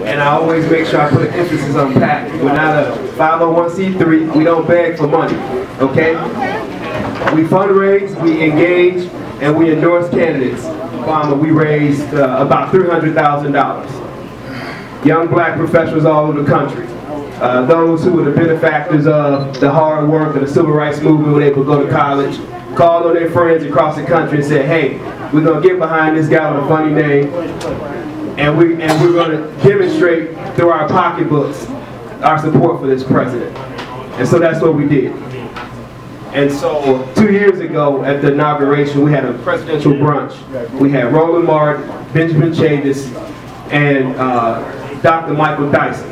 and I always make sure I put an emphasis on PAC. We're not a 501c3. We don't beg for money, okay? We fundraise, we engage, and we endorse candidates. We raised about $300,000. Young black professionals all over the country. Those who were the benefactors of the hard work of the civil rights movement when they would go to college, called on their friends across the country and said, hey, we're going to get behind this guy with a funny name, and we're going to demonstrate through our pocketbooks our support for this president. And so that's what we did. And so 2 years ago at the inauguration, we had a presidential brunch. We had Roland Martin, Benjamin Chavis, and Dr. Michael Dyson.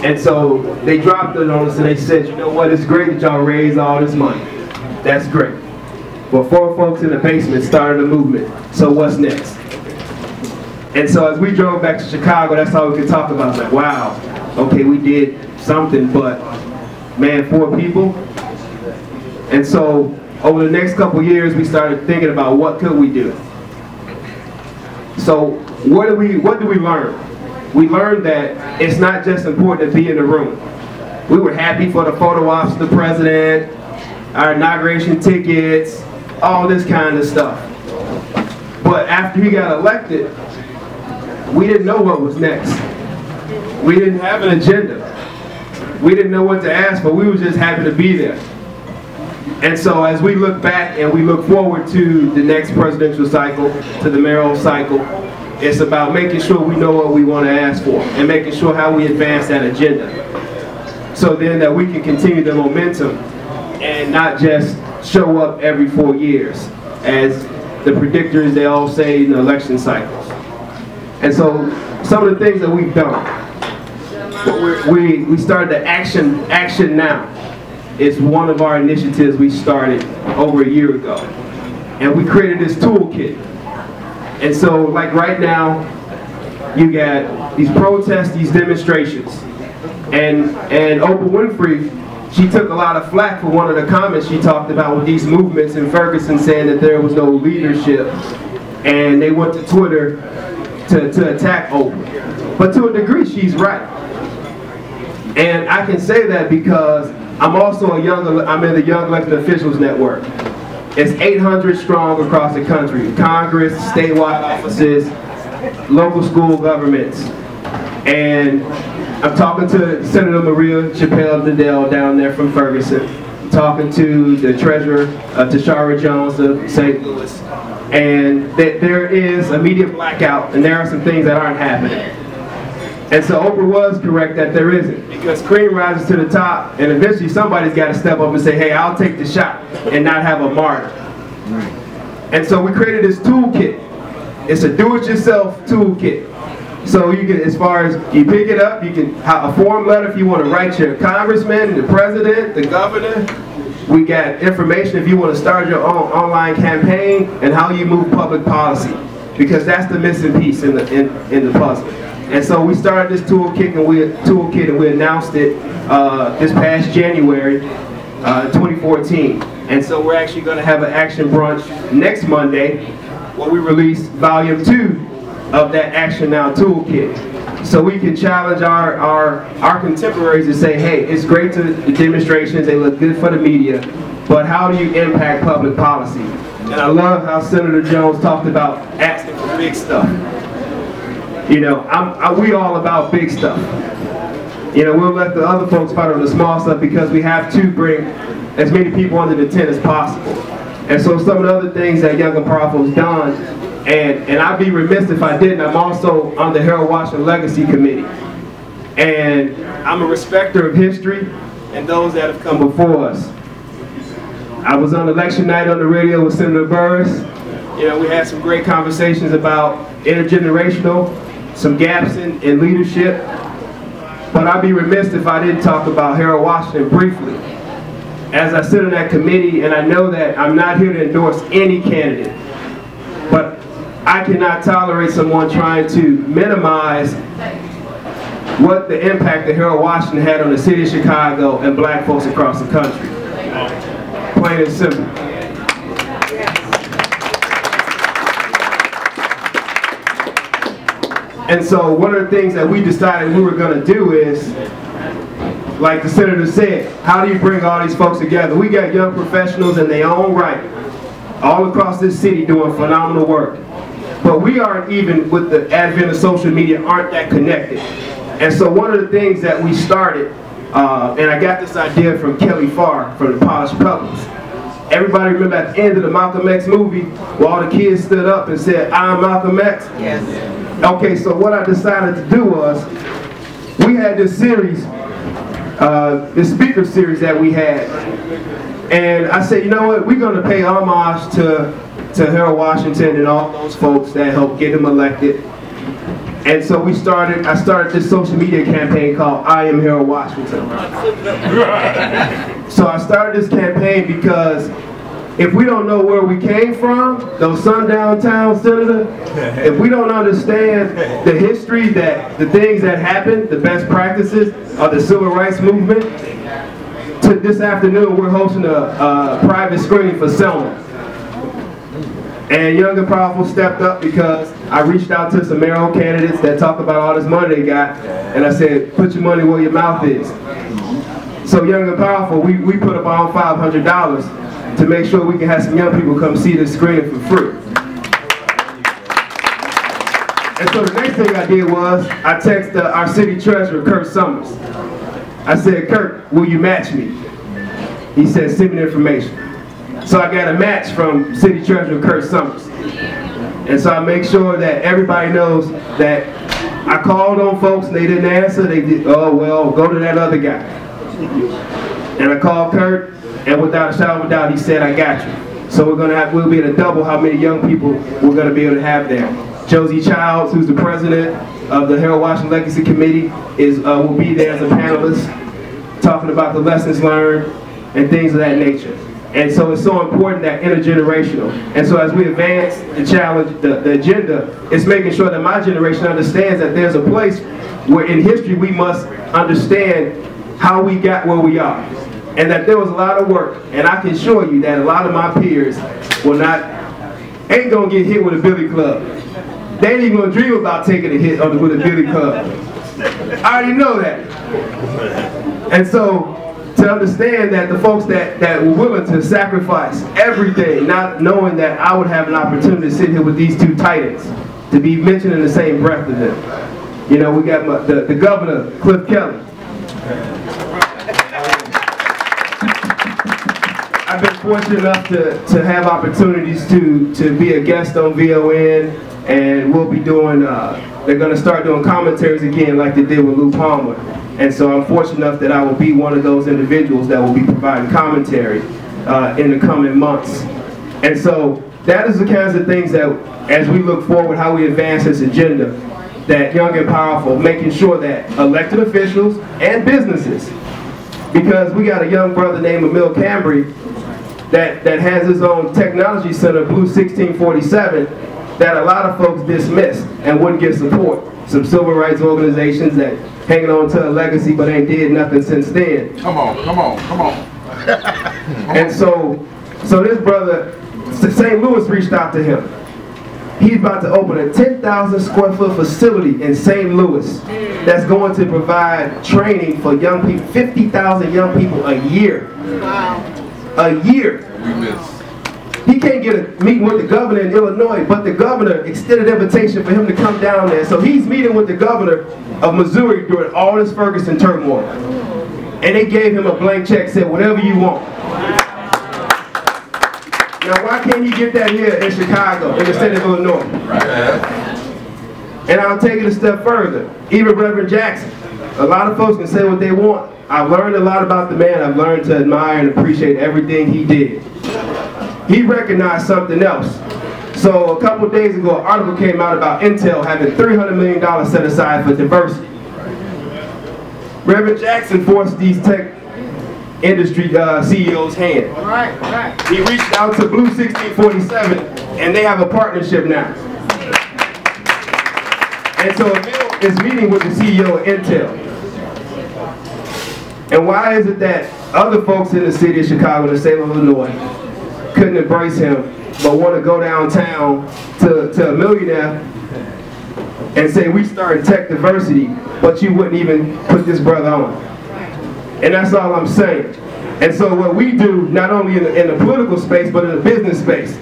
And so they dropped it on us and they said, you know what, it's great that y'all raised all this money. That's great. But 4 folks in the basement started a movement. So what's next? And so as we drove back to Chicago, that's all we could talk about. Like, wow, okay, we did something, but man, 4 people. And so over the next couple years, we started thinking about what could we do. So what do we learn? We learned that it's not just important to be in the room. We were happy for the photo ops of the president, our inauguration tickets, all this kind of stuff. But after he got elected, we didn't know what was next. We didn't have an agenda. We didn't know what to ask for. We were just happy to be there. And so as we look back and we look forward to the next presidential cycle, to the mayoral cycle, it's about making sure we know what we want to ask for and making sure how we advance that agenda. So then that we can continue the momentum and not just show up every 4 years as the predictors, they all say in the election cycles. And so some of the things that we've done, we started the Action Now. It's one of our initiatives we started over a year ago. And we created this toolkit. And so like right now, you got these protests, these demonstrations. And Oprah Winfrey, she took a lot of flack for one of the comments she talked about with these movements in Ferguson saying that there was no leadership. And they went to Twitter to attack Oprah. But to a degree, she's right. And I can say that because I'm also I'm in the Young Elected Officials Network. It's 800 strong across the country. Congress, statewide offices, local school governments. And I'm talking to Senator Maria Chappelle-Dedell down there from Ferguson. I'm talking to the Treasurer, Tashara Jones of St. Louis. And that there is a media blackout and there are some things that aren't happening. And so Oprah was correct that there isn't, because cream rises to the top, and eventually somebody's got to step up and say, hey, I'll take the shot and not have a martyr. And so we created this toolkit. It's a do-it-yourself toolkit. So you can, as far as you pick it up, you can have a form letter if you want to write your congressman, the president, the governor. We got information if you want to start your own online campaign and how you move public policy, because that's the missing piece in the puzzle. And so we started this toolkit and we announced it this past January 2014. And so we're actually going to have an action brunch next Monday where we release volume 2 of that Action Now toolkit. So we can challenge our contemporaries to say, hey, it's great to the demonstrations, they look good for the media, but how do you impact public policy? And I love how Senator Jones talked about asking for big stuff. You know, we all about big stuff. You know, we'll let the other folks fight on the small stuff because we have to bring as many people under the tent as possible. And so some of the other things that Young and Powerful has done, and I'd be remiss if I didn't, I'm also on the Harold Washington Legacy Committee. And I'm a respecter of history and those that have come before us. I was on election night on the radio with Senator Burris. You know, we had some great conversations about intergenerational, some gaps in leadership. But I'd be remiss if I didn't talk about Harold Washington briefly. As I sit on that committee, and I know that I'm not here to endorse any candidate, but I cannot tolerate someone trying to minimize what the impact that Harold Washington had on the city of Chicago and black folks across the country. Plain and simple. And so one of the things that we decided we were going to do is, like the senator said, how do you bring all these folks together? We got young professionals in their own right, all across this city doing phenomenal work. But we aren't, even with the advent of social media, aren't that connected. And so one of the things that we started, and I got this idea from Kelly Farr from the Polished Pebbles. Everybody remember at the end of the Malcolm X movie, where all the kids stood up and said, "I'm Malcolm X"? Yes. Okay, so what I decided to do was, we had this series, this speaker series that we had, and I said, you know what, we're going to pay homage to Harold Washington and all those folks that helped get him elected. And so I started this social media campaign called I Am Harold Washington. So I started this campaign because if we don't know where we came from, those sundown towns, Senator, if we don't understand the history, the things that happened, the best practices of the civil rights movement, this afternoon we're hosting a private screening for Selma. And Young and Powerful stepped up because I reached out to some mayoral candidates that talk about all this money they got, and I said, put your money where your mouth is. So Young and Powerful, we put up our own $500 to make sure we can have some young people come see this screening for free. And so the next thing I did was, I texted our city treasurer, Kurt Summers. I said, Kurt, will you match me? He said, send me the information. So I got a match from City Treasurer Kurt Summers. And so I make sure that everybody knows that I called on folks and they didn't answer. They did, oh well, go to that other guy. And I called Kurt, and without a shadow of a doubt, he said, I got you. So we'll be able to double how many young people we're going to be able to have there. Josie Childs, who's the president of the Harold Washington Legacy Committee, will be there as a panelist, talking about the lessons learned and things of that nature. And so it's so important that intergenerational. And so as we advance the challenge, the agenda, it's making sure that my generation understands that there's a place where in history we must understand how we got where we are. And that there was a lot of work. And I can assure you that a lot of my peers ain't gonna get hit with a billy club. They ain't even gonna dream about taking a hit with a billy club. I already know that. And so, to understand that the folks that were willing to sacrifice everything, not knowing that I would have an opportunity to sit here with these two titans, to be mentioned in the same breath of them. You know, we got the governor, Cliff Kelly. I've been fortunate enough to have opportunities to be a guest on VON, and we'll be doing, they're going to start doing commentaries again like they did with Lou Palmer. And so I'm fortunate enough that I will be one of those individuals that will be providing commentary in the coming months. And so that is the kinds of things that, as we look forward, how we advance this agenda, that Young and Powerful, making sure that elected officials and businesses, because we got a young brother named Emil Cambry that has his own technology center, Blue 1647, that a lot of folks dismiss and wouldn't give support. Some civil rights organizations that hanging on to a legacy but ain't did nothing since then. Come on, come on, come on. And so this brother, St. Louis reached out to him. He's about to open a 10,000 square foot facility in St. Louis that's going to provide training for young people, 50,000 young people a year. Wow. A year. He can't get a meeting with the governor in Illinois, but the governor extended an invitation for him to come down there. So he's meeting with the governor of Missouri during all this Ferguson turmoil. And they gave him a blank check, said, whatever you want. Now, why can't he get that here in Chicago, in the state of Illinois? And I'll take it a step further. Even Reverend Jackson. A lot of folks can say what they want. I've learned a lot about the man. I've learned to admire and appreciate everything he did. He recognized something else. So a couple of days ago, an article came out about Intel having $300 million set aside for diversity. Reverend Jackson forced these tech industry CEOs' hand. Right. He reached out to Blue 1647, and they have a partnership now. And so Emil is meeting with the CEO of Intel. And why is it that other folks in the city of Chicago and the state of Illinois couldn't embrace him, but want to go downtown to a millionaire and say we started tech diversity, but you wouldn't even put this brother on. And that's all I'm saying. And so what we do, not only in the political space, but in the business space,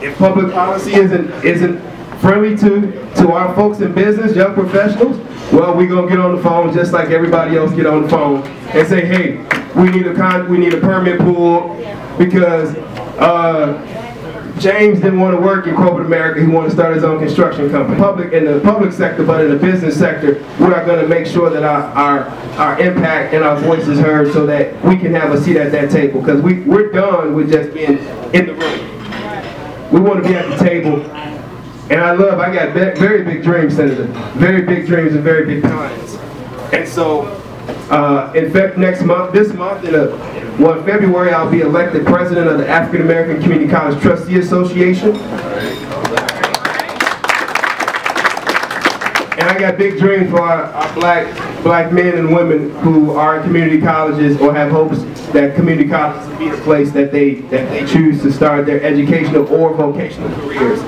if public policy isn't friendly to our folks in business, young professionals, well, we're gonna get on the phone just like everybody else get on the phone and say, hey, we need a permit pulled because James didn't want to work in corporate America. He wanted to start his own construction company. In the public sector, but in the business sector, we are going to make sure that our impact and our voice is heard so that we can have a seat at that table. Because we're done with just being in the room. We want to be at the table. And I got very big dreams, Senator. Very big dreams and very big plans. And so, in fact, this month, in February, I'll be elected president of the African American Community College Trustee Association. And I got big dreams for our black men and women who are in community colleges or have hopes that community colleges will be the place that they choose to start their educational or vocational careers.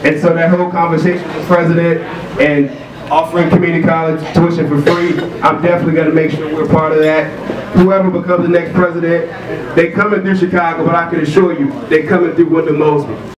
And so that whole conversation with the president and offering community college tuition for free, I'm definitely going to make sure we're part of that. Whoever becomes the next president, they coming through Chicago, but I can assure you, they coming through Wendell Mosby.